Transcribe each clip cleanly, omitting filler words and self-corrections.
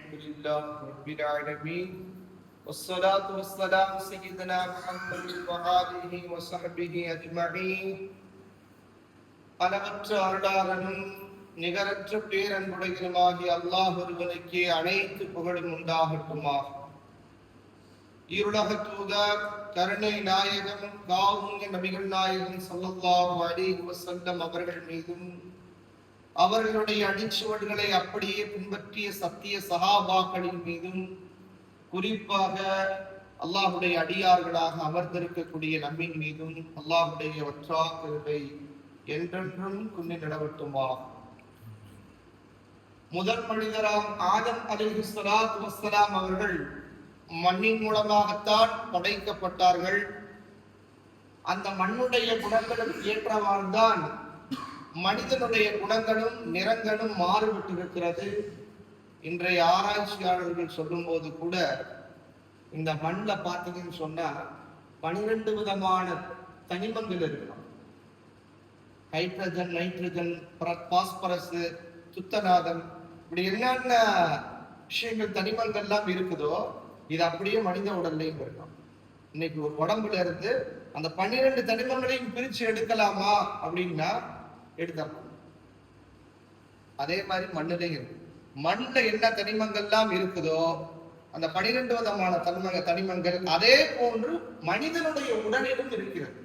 الحمد لله رب العالمين والصلاة والسلام سيدنا محمد وآله وصحبه أجمعين. அளவற்ற அருளாளனும் நிகரற்ற பேரன்புடையனுமாகிய அல்லாஹ் ஒருவனுக்கே அனைத்து புகழும் உண்டாகட்டுமாக. இருளக தூதர் கருணை நாயகம் காவுங்க நபிகள் நாயகம் ஸல்லல்லாஹு அலைஹி வஸல்லம் அவர்கள் மீதும் அவர்களுடைய அடிச்சுவடுகளை அப்படியே பின்பற்றிய சத்திய சஹாபாக்களின் மீதும் குறிப்பாக அல்லாஹுடைய அடியார்களாக அமர்ந்திருக்கக்கூடிய நம்மின் மீதும் அல்லாஹுடைய வற்றா கிருபை என்றென்றும் குன்னி நிலவட்டுமாக. முதல் மனிதராம் ஆதம் அலைஹிஸ்ஸலாத்து வஸ்ஸலாம் அவர்கள் மண்ணின் மூலமாகத்தான் படைக்கப்பட்டார்கள். அந்த மண்ணுடைய குணங்களுக்கு ஏற்றவாறுதான் மனிதனுடைய குணங்களும் நிறங்களும் மாறுபட்டு இருக்கிறது. இன்றைய ஆராய்ச்சியாளர்கள் சொல்லும் போது கூட இந்த மண்ணில் பார்த்தீங்கன்னு சொன்னா 12 விதமான தனிமங்கள் இருக்கும். ஹைட்ரஜன், நைட்ரஜன், பாஸ்பரஸ், துத்தநாதம், இப்படி என்னென்ன விஷயங்கள் தனிமங்கள்லாம் இருக்குதோ இது அப்படியே மனித உடல்லையும் இருக்கும். இன்னைக்கு ஒரு உடம்புல இருந்து அந்த 12 தனிமங்களையும் பிரிச்சு எடுக்கலாமா அப்படின்னா எடுத்தரலாம். அதே மாதிரி மண்ணிலையும் மண்ணில் என்ன தனிமங்கள்லாம் இருக்குதோ அந்த 12 விதமான தனிமங்கள் அதே போன்று மனிதனுடைய உடலிலும் இருக்கிறது.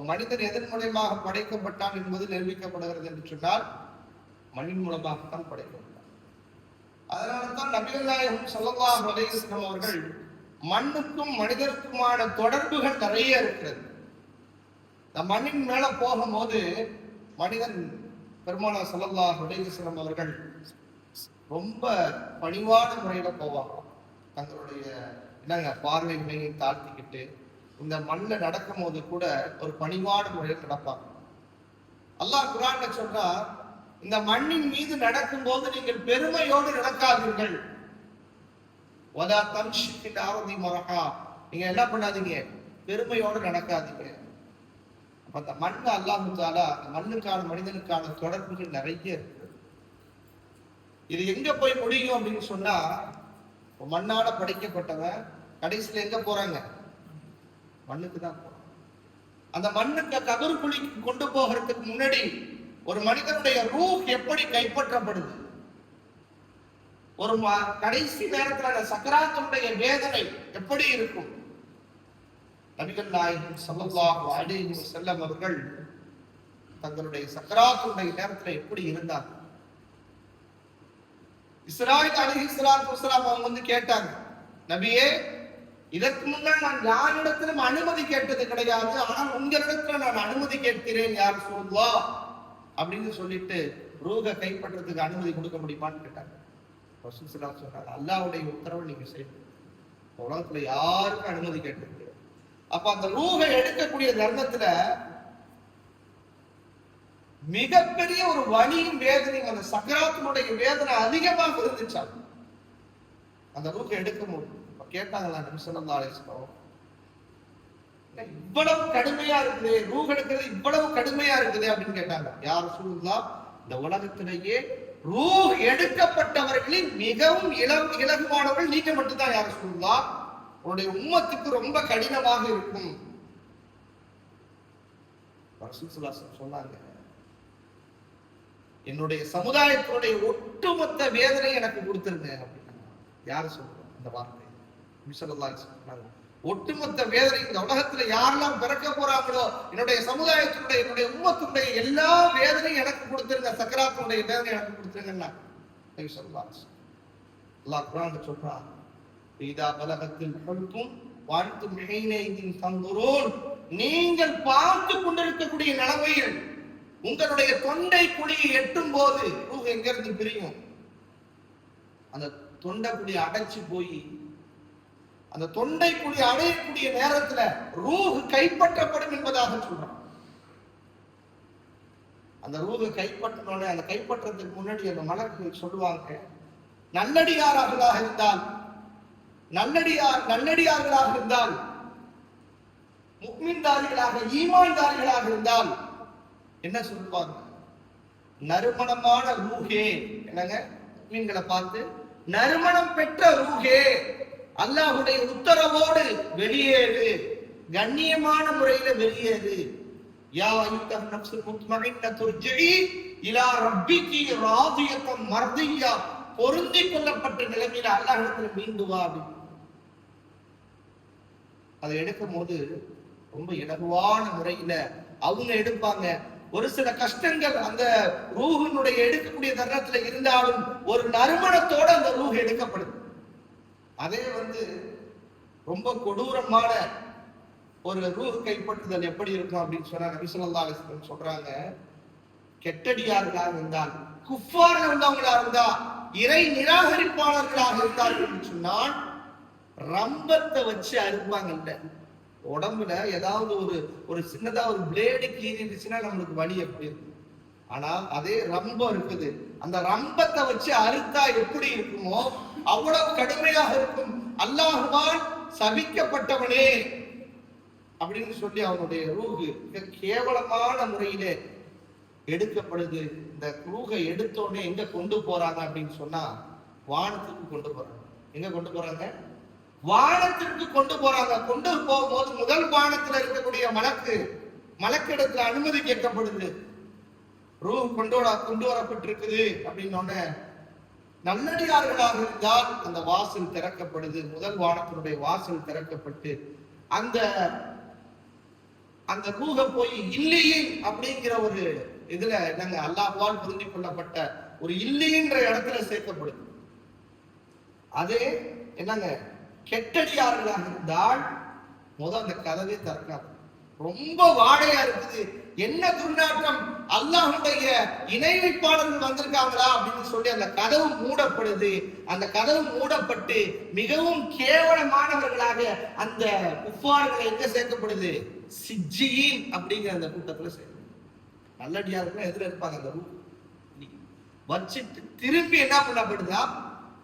மனிதன் எதன் மூலமாக படைக்கப்பட்டான் என்பது நிரூபிக்கப்படுகிறது என்று சொன்னால் மண்ணின் மூலமாகத்தான் படைக்கப்பட்டான். அதனால்தான் நபிகள் நாயகம் ஸல்லல்லாஹு அலைஹி வஸல்லம் அவர்கள் மண்ணுக்கும் மனிதருக்குமான தொடர்புகள் நிறைய இருக்கிறது. இந்த மண்ணின் மேல போகும்போது மனிதன் பெருமானார் ஸல்லல்லாஹு அலைஹி வஸல்லம் அவர்கள் ரொம்ப பணிவான முறையில போவாங்க. தங்களுடைய பார்வைகளையை தாழ்த்திக்கிட்டு இந்த மண்ணில் நடக்கும் போது கூட ஒரு பணிவான முறையில் நடப்பாங்க. அல்லாஹ் குர்ஆன்ல சொல்றா, இந்த மண்ணின் மீது நடக்கும் போது நீங்கள் பெருமையோடு நடக்காதீர்கள். வலா தம்ஷி ஃபில் அர்தி மரஹா, நீங்க என்ன பண்ணாதீங்க, பெருமையோடு நடக்காதீங்க. அந்த மண்ணு அல்லாஹ் தஆலா அந்த மண்ணுக்கான மனிதனுக்கான தொடர்புகள் நிறைய இருக்கு. இது எங்க போய் முடியும் அப்படின்னு சொன்னா, மண்ணால படைக்கப்பட்டவன் கடைசியில எங்க போறாங்க, மண்ணுக்கு தான் போறாங்க. அந்த மண்ணுக்கு கபர் குழிக்கு கொண்டு போகிறதுக்கு முன்னாடி ஒரு மனிதனுடைய ரூஹ் எப்படி கைப்பற்றப்படுது, ஒரு கடைசி நேரத்துல அந்த சக்கராத்துடைய வேதனை எப்படி இருக்கும். நபிகள் நாயகம் ஸல்லல்லாஹு அலைஹி வஸல்லம் அவர்கள் தங்களுடைய சக்கராத்துடைய நேரத்துல எப்படி இருந்தாங்க. இஸ்ராயில் அலைஹிஸ்ஸலாத்து வஸ்ஸலாம் அவங்க வந்து கேட்டாங்க, நபியே, இதற்கு முன்னால் நான் யாரிடத்திலும் அனுமதி கேட்டது கிடையாது, ஆனால் உங்களிடத்துல நான் அனுமதி கேட்கிறேன் யா ரசூலுல்லாஹ் அப்படின்னு சொல்லிட்டு ரூஹை கைப்பற்றதுக்கு அனுமதி கொடுக்க முடியுமான்னு கேட்டாங்க. ரசூல் ஸல்லல்லாஹு அலைஹி வஸல்லம் சொன்னாங்க, அல்லாஹ்வுடைய உத்தரவை நீங்க செய்யுங்க, உலகத்துல யாருக்கும் அனுமதி கேட்டது. அப்ப அந்த ரூஹை எடுக்கக்கூடிய தருணத்துல மிகப்பெரிய ஒரு வலியும் வேதனையும், அந்த சக்கராத்தினுடைய வேதனை அதிகமாக இருந்துச்சா அந்த ரூஹை எடுக்கும் போது. கேட்டாங்களா நபி ஸல்லல்லாஹு அலைஹி வஸல்லம், இவ்வளவு கடுமையா இருக்குது, ரூஹ் எடுக்கிறது இவ்வளவு கடுமையா இருக்குது அப்படின்னு கேட்டாங்க. யா ரசூலுல்லாஹ், இந்த உலகத்திலேயே ரூஹ் எடுக்கப்பட்டவர்களில் மிகவும் இலகுவானவர்கள் நீங்க மட்டும்தான் யா ரசூலுல்லாஹ், உன்னுடைய உம்மத்துக்கு ரொம்ப கடினமாக இருக்கும். ரசூல் ஸல்லல்லாஹு அலைஹி வஸல்லம் சொன்னாங்க, என்னுடைய சமுதாயத்தினுடைய ஒட்டுமொத்த வேதனை எனக்கு கொடுத்துருங்க அப்படின்னா. யாரு சொல்றோம் அந்த வார்த்தை? நபி ஸல்லல்லாஹு அலைஹி வஸல்லம் சொன்னாங்க, ஒட்டுமொத்த வேதனை இந்த உலகத்துல யாரெல்லாம் பிறக்க போறாங்களோ என்னுடைய சமுதாயத்தினுடைய என்னுடைய உம்மத்துடைய எல்லா வேதனையும் எனக்கு கொடுத்துருங்க, சக்கராத்துடைய வேதனை எனக்கு கொடுத்துருங்கன்னா நபி ஸல்லல்லாஹு அலைஹி வஸல்லம். அல்லாஹ் குர்ஆன்ல சொல்றான், இதா பலகத்தில் ஹுல்கும் வஅன்தும் ஹீனைதின் தன்துரூன், நீங்கள் பார்த்து கொண்டிருக்கக்கூடிய நிலைமையில் உங்களுடைய தொண்டை குழியை எட்டும் போது ரூஹ் எங்க இருந்து பிரியும், அந்த தொண்டை குழி அடைச்சு போய் அந்த தொண்டை குழி அடையக்கூடிய நேரத்துல ரூஹ் கைப்பற்றப்படும் என்பதாக சொல்றான். அந்த ரூஹ் கைப்பற்றணும்னு அந்த கைப்பற்றதுக்கு முன்னாடி அந்த மலக்குகள் சொல்லுவாங்க, நல்லடியார்களாக இருந்தால் நல்லடியார்களாக இருந்தால் முக்மின்தாரிகளாக ஈமான்தாரிகளாக இருந்தால் என்ன சொல்லுவாங்க, நறுமணமான ரூஹே, என்னங்க மீன்களை பார்த்து நறுமணம் பெற்ற ரூஹே, அல்லாஹ்வுடைய உத்தரவோடு வெளியேறு, கண்ணியமான முறையில வெளியேறு. யா அய்யுஹன் நஃப்ஸுல் முத்மஇன்னத்து இர்ஜிஇ இலா ரப்பிகி ராதியத்தன் மர்தியா, பொருந்திக் கொள்ளப்பட்ட நிலைமையில அல்லாஹ்விடத்துல மீண்டு வா. அதை எடுக்கும் போது ரொம்ப இலகுவான முறையில அவங்க எடுப்பாங்க. ஒரு சில கஷ்டங்கள் அந்த ரூஹினுடைய எடுக்கக்கூடிய தருணத்துல இருந்தாலும் ஒரு நறுமணத்தோட அந்த ரூஹ் எடுக்கப்படுது. அதே ரொம்ப கொடூரமான ஒரு ரூஹ் கைப்பற்றுதல் எப்படி இருக்கும் அப்படின்னு சொன்னா நபி ஸல்லல்லாஹு அலைஹி வஸல்லம் சொல்றாங்க, கெட்டடியார்களாக இருந்தால், குஃபார்கள் உள்ளவங்களா இருந்தா, இறை நிராகரிப்பாளர்களாக இருந்தார்கள் சொன்னால் ரம்பத்தை வச்சு அறுப்பாங்கல்ல, உடம்புல ஏதாவது ஒரு சின்னதா ஒரு பிளேடு கீறிடுச்சுன்னா நம்மளுக்கு வலி எப்படி இருக்கும். ஆனா அதே ரம்பம் இருக்குது, அந்த ரம்பத்தை வச்சு அறுத்தா எப்படி இருக்குமோ அவ்வளவு கடுமையாக இருக்கும். அல்லாஹ்வால் சபிக்கப்பட்டவனே அப்படின்னு சொல்லி அவனுடைய ரூஹு கேவலமான முறையிலே எடுக்கப்படுது. இந்த ரூஹை எடுத்தோடனே எங்க கொண்டு போறாங்க அப்படின்னு சொன்னா வானத்துக்கு கொண்டு போறாங்க. எங்க கொண்டு போறாங்க? வானத்திற்கு கொண்டு போறாங்க. கொண்டு போகும்போது முதல் வானத்துல இருக்கக்கூடிய மலக்கிடத்துல அனுமதி கேட்கப்படுது. ரூஹ் கொண்டு வரப்பட்டிருக்குது அப்படின்னு நல்லடியார்களாக இருந்தால் அந்த வாசல் திறக்கப்படுது. முதல் வானத்தினுடைய வாசல் திறக்கப்பட்டு அந்த ரூஹ போய் இல்லியின் அப்படிங்கிற ஒரு இதுல என்னங்க அல்லாஹ்வால் புரிந்து கொள்ளப்பட்ட ஒரு இல்லின்ற இடத்துல சேர்க்கப்படுது. அதே என்னங்க கெட்டடியார்களாக இருந்தால் அந்த கதவே திறக்காது. ரொம்ப வாடையா இருக்குது, என்ன துர்நாற்றம், அல்லாஹ்வுடைய இணை வைப்பாளர்கள் வந்திருக்காங்களா அப்படின்னு சொல்லி அந்த கதவு மூடப்படுது. அந்த கதவு மூடப்பட்டு மிகவும் கேவலமானவர்களாக அந்த குஃபார்களை எங்க சேர்க்கப்படுது? சிஜ்ஜீன் அப்படிங்கிற அந்த கூட்டத்துல சேர்க்கப்படுது. நல்லடியார்கள் எதிர இருப்பாங்க. அந்த ரூஹ் வச்சுட்டு திரும்பி என்ன பண்ணப்படுதா?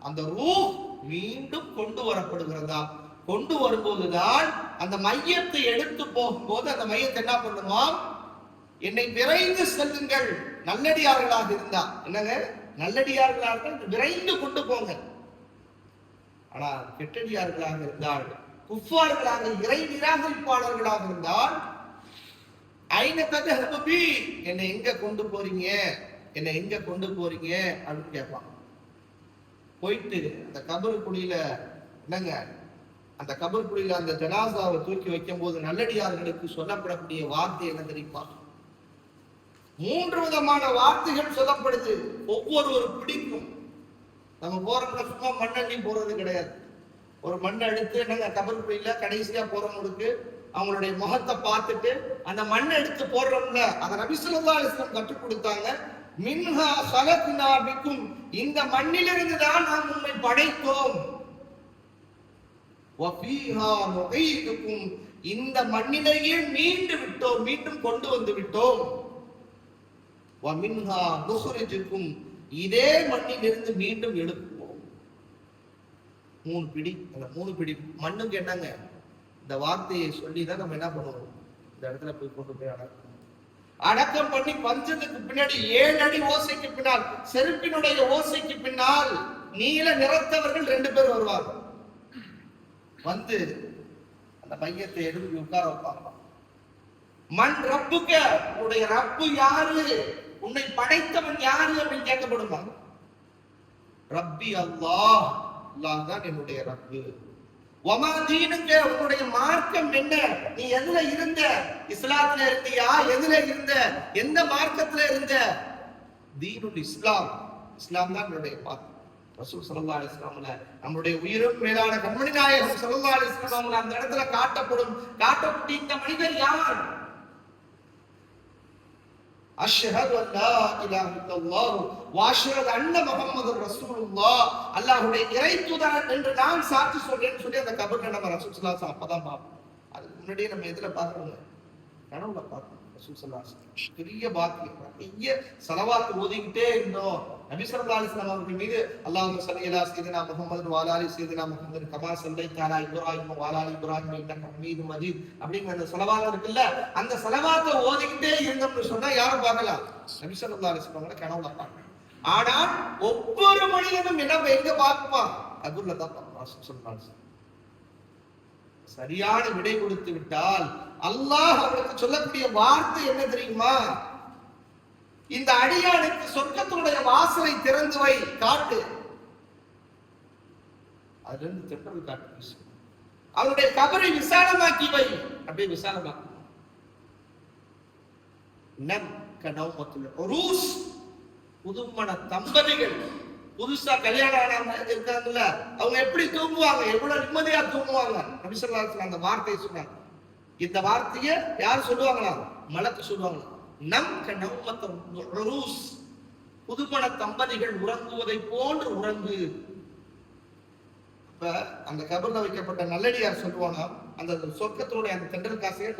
அந்த ரூஹ் மீண்டும் கொண்டு வரப்படுகிறதா? கொண்டு வரும்போதுதான் அந்த மையத்தை எடுத்து போகும்போது அந்த மையத்தை என்ன பண்ணுமா? என்னை விரைந்து செல்லுங்கள், நல்லடியார்களாக இருந்தா என்னங்க, நல்லடியார்களாக விரைந்து கொண்டு போங்க. ஆனா கெட்டடியார்களாக இருந்தால், குஃபார்களாக இறை நிராகரிப்பாளர்களாக இருந்தால், என்னை எங்க கொண்டு போறீங்க, என்னை எங்க கொண்டு போறீங்க அப்படின்னு கேட்பாங்க. போயிட்டு அந்த கபர் குழியில என்னங்க, அந்த கபர் குழியில அந்த ஜனாசாவை தூக்கி வைக்கும் போது நல்லடியார்களுக்கு சொல்லப்படக்கூடிய வார்த்தை என்ன தெரியுமா? 3 விதமான வார்த்தைகள் சொல்லப்படுது. ஒவ்வொரு பிடிக்கும். நம்ம போறோம்னா சும்மா மண்ணள்ளி போறது கிடையாது. ஒரு மண்ணை எடுத்து என்னங்க கபர் குழியில கடைசியா போறவங்களுக்கு அவங்களுடைய முகத்தை பார்த்துட்டு அந்த மண்ணை எடுத்து போடுறோம்ல, அதை நபி ஸல்லல்லாஹு அலைஹி வஸல்லம் கற்றுக் கொடுத்தாங்க. மின்ஹா ஸலக்னா பிக்கும், இந்த மண்ணிலிருந்து தான் நாம் உம்மை படைத்தோம். வஃபீஹா நுஈதுக்கும், இந்த மண்ணிலேயே மீண்டும் கொண்டு வந்து விட்டோம். வமின்ஹா நுக்ரிஜுக்கும், இதே மண்ணிலிருந்து மீண்டும் எழுப்புவோம். 3 பிடி. அந்த 3 பிடி மண்ணுக்கு என்னங்க, இந்த வார்த்தையை சொல்லி தான் நம்ம என்ன பண்ணுவோம், இந்த இடத்துல போய் கொண்டு போய் அடக்கம் பண்ணி பஞ்சத்துக்கு பின்னாடி 7 அடி ஓசைக்கு பின்னால், செருப்பினுடைய ஓசைக்கு பின்னால் நீல நிறத்தவர்கள் 2 பேர் வருவார்கள். வந்து அந்த மையத்தை எடுத்து உட்கார வைப்பாங்க. மண் ரப்புக்க, உன்னுடைய ரப்பு யாரு, உன்னை படைத்தவன் யாரு அப்படின்னு கேட்கப்படுமா? ரப்பி அல்லாஹ், அல்லாஹ் தான் என்னுடைய ரப்பு. வமா தீனுக்க, உன்னுடைய மார்க்கம் என்ன, நீ எதுல இருந்த, இஸ்லாத்துல இருந்தியா, எதுல இருந்த, எந்த மார்க்கத்துல இருந்த? தீனுல் இஸ்லாம், இஸ்லாம் தான் என்னுடைய மார்க்கம். ரசூல் ஸல்லல்லாஹு அலைஹி வஸல்லம் நம்முடைய உயிரும் மேலான கண்மணி நாயகம் ஸல்லல்லாஹு அலைஹி வஸல்லம் அந்த இடத்துல காட்டப்பட்ட இந்த மனிதர் யார்? அஷ்ஹது அல்லா இலாஹ இல்லல்லாஹ் வ அஷ்ஹது அன்ன முஹம்மதுர் ரசூலுல்லாஹ், அல்லாஹ்வுடைய இறை தூதர் என்று நான் சாட்சி சொல்றேன்னு சொல்லி அந்த கபர்ல நம்ம ரசூல் ஸல்லல்லாஹு அலைஹி வஸல்லம் அப்பதான் பார்ப்போம். அதுக்கு முன்னாடியே நம்ம எதுல பார்க்கணும்? கனவுல பார்க்கணும். ரசூல் ஸல்லல்லாஹு அலைஹி வஸல்லம் பெரிய பாக்கியம். பெரிய ஸலவாத் ஓதிக்கிட்டே இருந்தோம். நபி ஸல்லல்லாஹு அலைஹி வஸல்லம் அவர்கள் மீது அல்லாஹும்ம ஸல்லி அலா ஸையிதினா முஹம்மது வ அலா ஆலி ஸையிதினா முஹம்மது கமா ஸல்லைத அலா இப்ராஹீம் வ அலா ஆலி இப்ராஹீம் இன்னக ஹமீதும் மஜீத் அப்படிங்கிற அந்த ஸலவாத் இருக்குல்ல, அந்த ஸலவாத்தை ஓதிக்கிட்டே இருந்தோம்னு சொன்னா யாரை பார்க்கலாம்? நபி ஸல்லல்லாஹு அலைஹி வஸல்லம் கனவுல பார்க்கலாம். ஆனால் ஒவ்வொரு மனிதனும் எங்க பார்ப்பான், அதுலதான் சொன்னான். சரியான விடை கொடுத்து விட்டால் அல்லாஹ் அவனுக்கு சொல்லக்கூடிய வார்த்தை என்ன தெரியுமா? இந்த அடியானுக்கு சொர்க்கத்துடைய வாசலை திறந்து வை, காட்டு. அதுல இருந்து திட்டல் காட்டு. அவனுடைய கபரை விசாலமாக்கி வை, அப்படியே விசாலமாக்கி. புதுமண தம்பதிகள் புதுசா கல்யாணம் இருக்காங்கல்ல, அவங்க எப்படி தூங்குவாங்க, எவ்வளவு நிம்மதியா தூங்குவாங்க. நபி ஸல்லல்லாஹு அலைஹி வஸல்லம் அந்த வார்த்தையை சொன்னாங்க. இந்த வார்த்தையை யார் சொல்லுவாங்களா? மலக்கு சொல்லுவாங்களா? புதுமண தம்பதிகள் உறங்குவதை போன்று உறங்கு. இப்ப அந்த கபர்ல வைக்கப்பட்ட நல்லடியார் சொல்லுவாங்க, அந்த சொர்க்கத்தினுடைய அந்த தென்றல் காசையை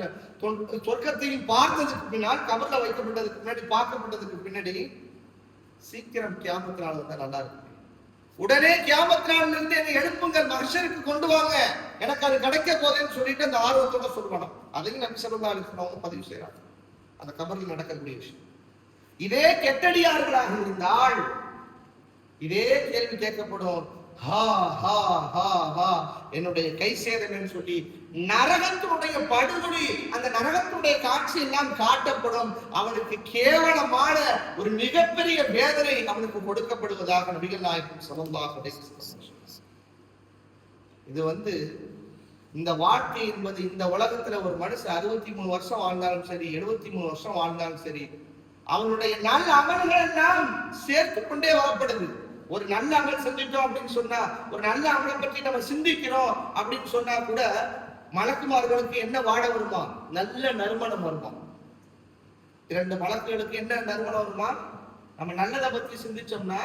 சொர்க்கத்தையும் பார்த்ததுக்கு பின்னால், கபர்ல வைக்கப்பட்டதுக்கு பின்னாடி, பார்க்கப்பட்டதுக்கு பின்னாடி சீக்கிரம் கியாமத் நாள் வந்தா நல்லா இருக்கு, உடனே கியாமத் நாள்ல இருந்து என்னை எழுப்புங்கள், மஹ்ஷருக்கு கொண்டு வாங்க, எனக்கு அது கிடைக்க போதேன்னு சொல்லிட்டு அந்த ஆர்வத்தோட சொல்லுவாங்க. அதையும் நபி ஸல்லல்லாஹு அலைஹி வஸல்லம் பதிவு செய்யறாங்க. அந்த கபரில் நடக்கக்கூடிய விஷயம். இதே கெட்டடியார்களாக இருந்தால் இதே கேள்வி கேட்கப்படும். என்னுடைய கை சேதம் சொல்லி நரகத்தினுடைய படுகொலை, அந்த நரகத்தினுடைய காட்சி எல்லாம் காட்டப்படும். அவனுக்கு கேவலமான ஒரு மிகப்பெரிய வேதனை அவனுக்கு கொடுக்கப்படுவதாக நபிகள் நாயகம் ஸல்லல்லாஹு அலைஹி வஸல்லம். இது இந்த வாழ்க்கை என்பது, இந்த உலகத்துல ஒரு மனுஷன் 63 வருஷம் வாழ்ந்தாலும் சரி, 73 வருஷம் வாழ்ந்தாலும் சரி, அவனுடைய நல்ல அமல்கள் எல்லாம் சேர்த்து கொண்டே வரப்படுது. ஒரு நல்ல அமல் செஞ்சுட்டோம் அப்படின்னு சொன்னா, ஒரு நல்ல அமலை பற்றி நம்ம சிந்திக்கிறோம் அப்படின்னு சொன்னா கூட மலக்குமார்களுக்கு என்ன வாட வருமா? நல்ல நறுமணம் வருமா? 2 மலக்குகளுக்கு என்ன நறுமணம் வருமா? நம்ம நல்லதை பத்தி சிந்திச்சோம்னா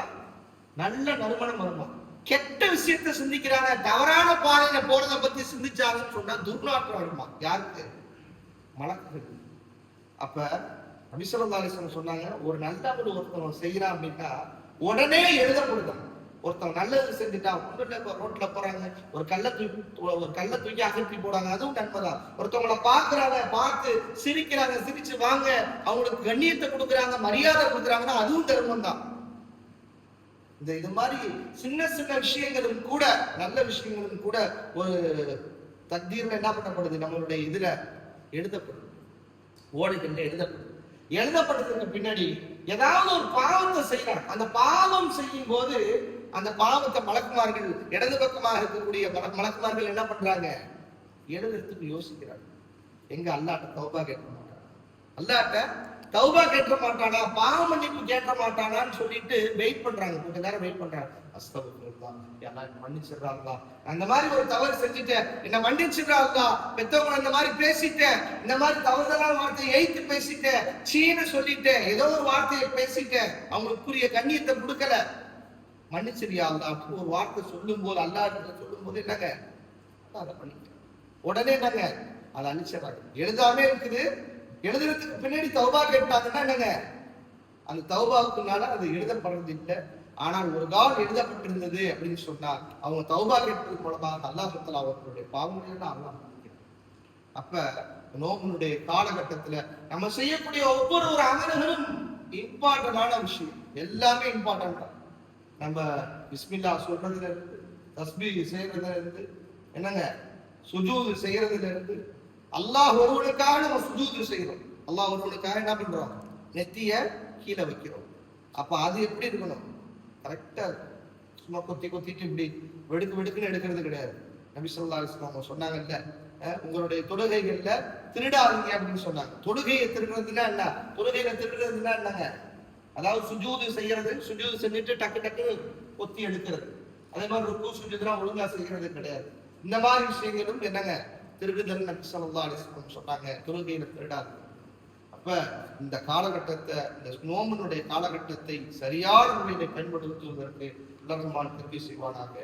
நல்ல நறுமணம் வருமா? கெட்ட விஷயத்தை சிந்திக்கிறாங்க, தவறான பாதையில போறதை பத்தி சிந்திச்சாங்கன்னு சொன்னா துர்நாற்றம் வருமா? யாருக்கு? மலக்குகள். அப்ப நபி ஸல்லல்லாஹு அலைஹி வஸல்லம் சொன்னாங்க, ஒரு நல்ல அமல் ஒருத்தன் செய்யறான் அப்படின்னா உடனே எழுதப்படுதான். ஒருத்தன் நல்லது செஞ்சுட்டா, ரோட்ல போறாங்க, ஒரு கல்லை தூக்கி அகற்றி போடாங்க, அதுவும் நன்மைதான். ஒருத்தவங்களை பார்க்கறாங்க, பார்த்து சிரிக்கிறாங்க, சிரிச்சு வாங்க, அவங்களுக்கு கண்ணியத்தை கொடுக்குறாங்க, மரியாதை கொடுக்குறாங்கன்னா அதுவும் தர்மம் தான். இது மாதிரி சின்ன சின்ன விஷயங்களும் கூட, நல்ல விஷயங்களும் கூட ஒரு தக்தீர்ல என்ன பண்ணப்படுது, நம்மளுடைய இதுல எழுதப்படுது, ஓடைகள்ல எழுதப்படுது. எழுதப்பட்டதுக்கு பின்னாடி ஏதாவது ஒரு பாவத்தை செய்யறாங்க. அந்த பாவம் செய்யும் போது அந்த பாவத்தை மலக்குமார்கள், இடது பக்கமாக இருக்கக்கூடிய மலக்குமார்கள் என்ன பண்றாங்க? எழுதுறதுக்கு யோசிக்கிறாங்க. எங்க அல்லாஹ்ட்ட தௌபா கேட்க மாட்டாங்க, அல்லாஹ்ட்ட தௌபா கேட்க மாட்டானா, பாவ மன்னிப்பு கேட்க மாட்டானான்னு சொல்லிட்டு வெயிட் பண்றாங்க. கொஞ்ச நேரம் வெயிட் பண்றாங்க. அஸ்தக்ஃபிருல்லாஹ், என்ன மன்னிச்சிடுறாங்களா, அந்த மாதிரி ஒரு தவறு செஞ்சுட்டேன், என்ன மன்னிச்சிடுறாங்களா, பெத்தவங்க இந்த மாதிரி பேசிட்டேன், இந்த மாதிரி தவறுதலான வார்த்தையை எய்த்து பேசிட்டேன், சீன்னு சொல்லிட்டேன், ஏதோ ஒரு வார்த்தையை பேசிட்டேன், அவங்களுக்குரிய கண்ணியத்தை கொடுக்கல, மன்னிச்சிரியா அல்லாஹ் ஒரு வார்த்தை சொல்லும் போது, அல்லாஹ் சொல்லும் போது என்னங்க அதை பண்ணிக்க, உடனே என்னங்க அதை அனுப்பிச்சிடறாங்க. எழுதாமே இருக்குது, எழுதுறதுக்கு பின்னாடி தௌபா கேட்டாங்கன்னா என்னங்க, அந்த தௌபாவுக்குனால அது எழுதப்படுறது இல்லை. ஆனால் ஒரு கால் எழுதப்பட்டிருந்தது அப்படின்னு சொன்னா அவங்க தௌபா கேட்பது மூலமாக அல்லாஹ் சுத்தலா அவர்களுடைய பாவங்களை அல்லாஹ் மன்னிக்கிறார். அப்ப நோம்பினுடைய காலகட்டத்துல நம்ம செய்யக்கூடிய ஒவ்வொரு அமல்களும் இம்பார்ட்டன்டான விஷயம், எல்லாமே இம்பார்ட்டன்ட் தான். நம்ம பிஸ்மில்லா சொல்றதுல இருந்து, தஸ்பீஹ் செய்யறதுல இருந்து, என்னங்க சுஜூது செய்யறதுல இருந்து, அல்லாஹ் ஒருவனுக்காக நம்ம சுஜூது செய்யறோம், அல்லாஹ் ஒருவனுக்காக என்ன பண்றோம், நெத்திய கீழே வைக்கிறோம். அப்ப அது எப்படி இருக்கணும்? கரெக்டா இருக்கும். சும்மா கொத்திட்டு இப்படி வெடுக்குன்னு எடுக்கிறது கிடையாது. நபி ஸல்லல்லாஹு அலைஹி வஸல்லம் சொன்னாங்கல்ல, உங்களுடைய தொழுகைகள்ல திருடாதீங்க அப்படின்னு சொன்னாங்க. தொழுகையை திருடுறதுன்னா என்ன? தொழுகையில திருடுறதுன்னா என்னங்க? அதாவது சுஜூது செய்யறது, சுஜூது செஞ்சுட்டு டக்கு கொத்தி எடுக்கிறது, அதே மாதிரி ருக்கு சுஜூதுலாம் ஒழுங்கா செய்யறது கிடையாது. இந்த மாதிரி விஷயங்களும் என்னங்க திருடுதல். நபி ஸல்லல்லாஹு அலைஹி வஸல்லம் சொன்னாங்க, தொழுகையில திருடாது. அப்ப இந்த காலகட்டத்தை, இந்த நோம்பினுடைய காலகட்டத்தை சரியான முறையில் பயன்படுத்துவதற்கு அல்லாஹ் தௌஃபீக் செய்வானாக.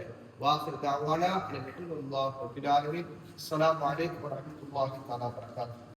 வாஹிர் தஅவானா அல்ஹம்துலில்லாஹி ரப்பில் ஆலமீன். அஸ்ஸலாமு அலைக்கும் வரஹ்மத்துல்லாஹி வபரகாத்துஹு.